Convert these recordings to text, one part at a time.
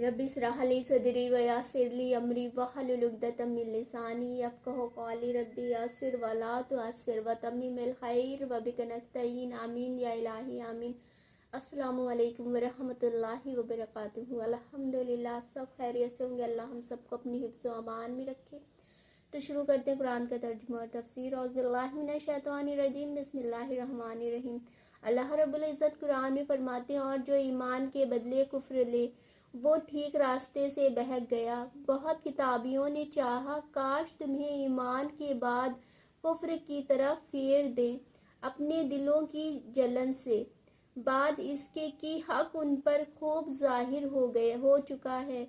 Rabbi इश्रह ली सदरी व यस्सिर ली अमरी वहलुल उक़दतम मिन लिसानी यफ़क़हू क़ौली रब्बि यस्सिर व ला तुअस्सिर व तम्मिमिल खैर व बिका नस्तईन आमीन या इलाही आमीन। अस्सलामु अलैकुम व रहमतुल्लाहि व बरकातुहू। अल्हम्दुलिल्लाह, आप सब खैरियत से होंगे। अल्लाह हम सबको अपनी हिफ्ज़ व अमान में रखे। तो शुरू करते हैं कुरान का तर्जुमा और तफसीर। औज़ु बिल्लाहि मिनश शैतानिर रजीम, बिस्मिल्लाहिर रहमानिर रहीम। अल्लाह रब्बुल इज़्ज़त कुरान में फरमाते हैं, और जो ईमान के बदले कुफ्र ले वो ठीक रास्ते से बहक गया। बहुत किताबियों ने चाहा काश तुम्हें ईमान के बाद कुफ्र की तरफ फेर दें अपने दिलों की जलन से, बाद इसके कि हक उन पर खूब जाहिर हो चुका है।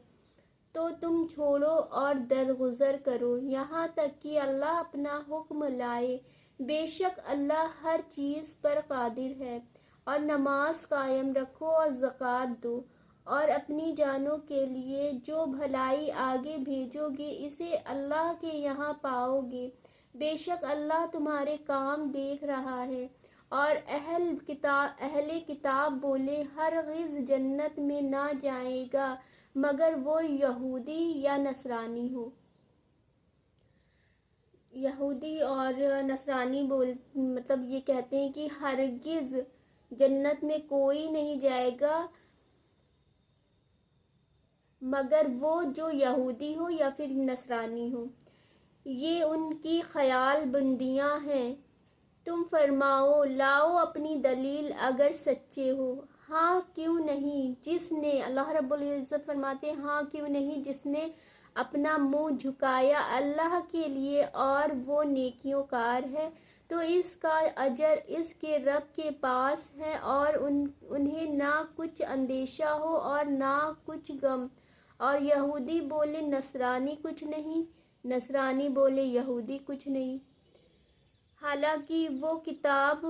तो तुम छोड़ो और दरगुजर करो यहाँ तक कि अल्लाह अपना हुक्म लाए। बेशक अल्लाह हर चीज़ पर कादिर है। और नमाज कायम रखो और ज़कात दो, और अपनी जानों के लिए जो भलाई आगे भेजोगे इसे अल्लाह के यहाँ पाओगे। बेशक अल्लाह तुम्हारे काम देख रहा है। और अहले किताब बोले, हरगिज़ जन्नत में ना जाएगा मगर वो यहूदी या नसरानी हो। यहूदी और नसरानी मतलब ये कहते हैं कि हरगिज़ जन्नत में कोई नहीं जाएगा मगर वो जो यहूदी हो या फिर नसरानी हो। ये उनकी ख्याल बंदियाँ हैं। तुम फरमाओ, लाओ अपनी दलील अगर सच्चे हो। हाँ क्यों नहीं जिसने, अल्लाह रब्बुल इज़्ज़त फरमाते हैं, हाँ क्यों नहीं जिसने अपना मुंह झुकाया अल्लाह के लिए और वो नेकियोंकार है, तो इसका अजर इसके रब के पास है। और उन्हें ना कुछ अंदेशा हो और ना कुछ गम। और यहूदी बोले नसरानी कुछ नहीं, नसरानी बोले यहूदी कुछ नहीं, हालांकि वो किताब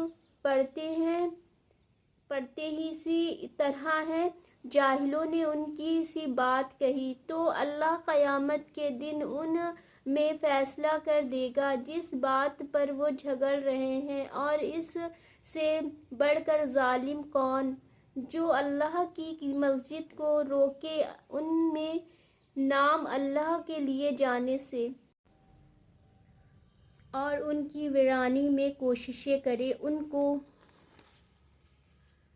पढ़ते ही सी तरह है। जाहिलों ने उनकी सी बात कही तो अल्लाह क़यामत के दिन उन में फ़ैसला कर देगा जिस बात पर वो झगड़ रहे हैं। और इस से बढ़कर जालिम कौन, जो अल्लाह की मस्जिद को रोके उनमें नाम अल्लाह के लिए जाने से और उनकी वीरानी में कोशिशें करे।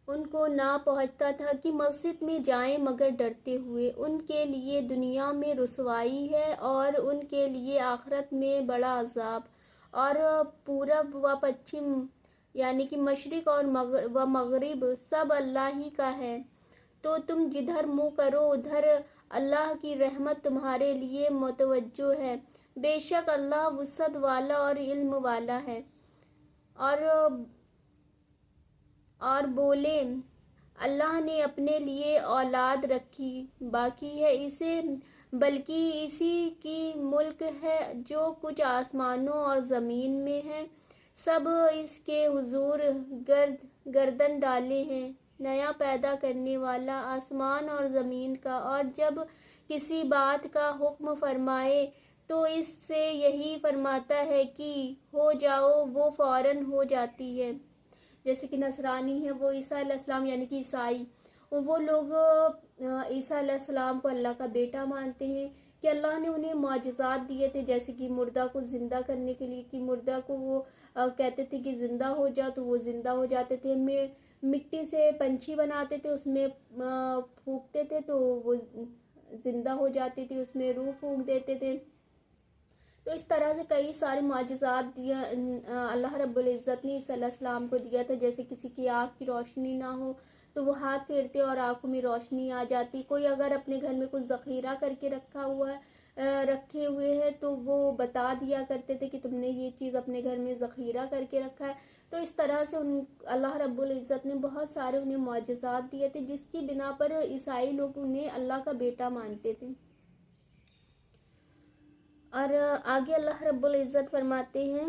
उनको ना पहुँचता था कि मस्जिद में जाएं मगर डरते हुए। उनके लिए दुनिया में रुसवाई है और उनके लिए आखिरत में बड़ा अजाब। और पूरब व पश्चिम यानी कि मशरिक और मगरिब सब अल्लाह ही का है। तो तुम जिधर मुँह करो उधर अल्लाह की रहमत तुम्हारे लिए मुतवज्जो है। बेशक अल्लाह वुसअत वाला और इल्म वाला है। और बोले, अल्लाह ने अपने लिए औलाद रखी बाकी है इसे, बल्कि इसी की मुल्क है जो कुछ आसमानों और ज़मीन में है। सब इसके हुजूर गर्दन डाले हैं, नया पैदा करने वाला आसमान और ज़मीन का। और जब किसी बात का हुक्म फरमाए तो इससे यही फरमाता है कि हो जाओ, वो फ़ौरन हो जाती है। जैसे कि नसरानी है वो ईसा अलैहिस्सलाम यानी कि ईसाई, वो लोग ईसा अलैहिस्सलाम को अल्लाह का बेटा मानते हैं कि अल्लाह ने उन्हें मौजज़ात दिए थे, जैसे कि मुर्दा को ज़िंदा करने के लिए, कि मुर्दा को वो कहते थे कि ज़िंदा हो जा तो वो ज़िंदा हो जाते थे। मिट्टी से पंछी बनाते थे, उसमें फूंकते थे तो वो ज़िंदा हो जाती थी, उसमें रूह फूंक देते थे। तो इस तरह से कई सारे मुआजिज़ात दिया अल्लाह रब्बुल इज़्ज़त ने ईसा अलैहिस्सलाम को दिया था। जैसे किसी की आँख की रोशनी ना हो तो वो हाथ फेरते और आँखों में रोशनी आ जाती। कोई अगर अपने घर में कुछ ज़ख़ीरा करके रखे हुए हैं तो वो बता दिया करते थे कि तुमने ये चीज़ अपने घर में ज़ख़ीरा करके रखा है। तो इस तरह से अल्लाह रब्बुल इज़्ज़त ने बहुत सारे उन्हें मुआजिज़ात दिए थे, जिसकी बिना पर ईसाई लोग उन्हें अल्लाह का बेटा मानते थे। और आगे अल्लाह रब्बुल इज़्ज़त फरमाते हैं,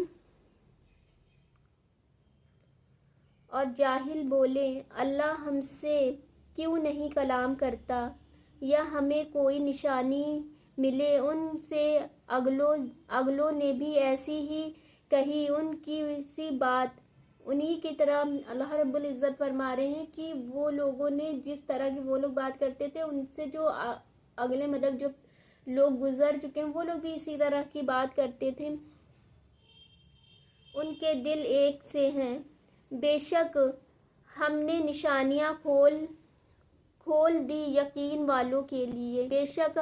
और जाहिल बोले, अल्लाह हमसे क्यों नहीं कलाम करता या हमें कोई निशानी मिले। उनसे अगलों ने भी ऐसी ही कही उनकी सी बात। انہی کی طرح اللہ رب العزت فرما رہے ہیں کہ وہ لوگوں نے جس طرح کی وہ لوگ بات کرتے تھے، ان سے جو اگلے مطلب جو لوگ گزر چکے ہیں وہ لوگ بھی اسی طرح کی بات کرتے تھے، ان کے دل ایک سے ہیں۔ بے شک ہم نے نشانیاں کھول دی یقین والوں کے لیے، بے شک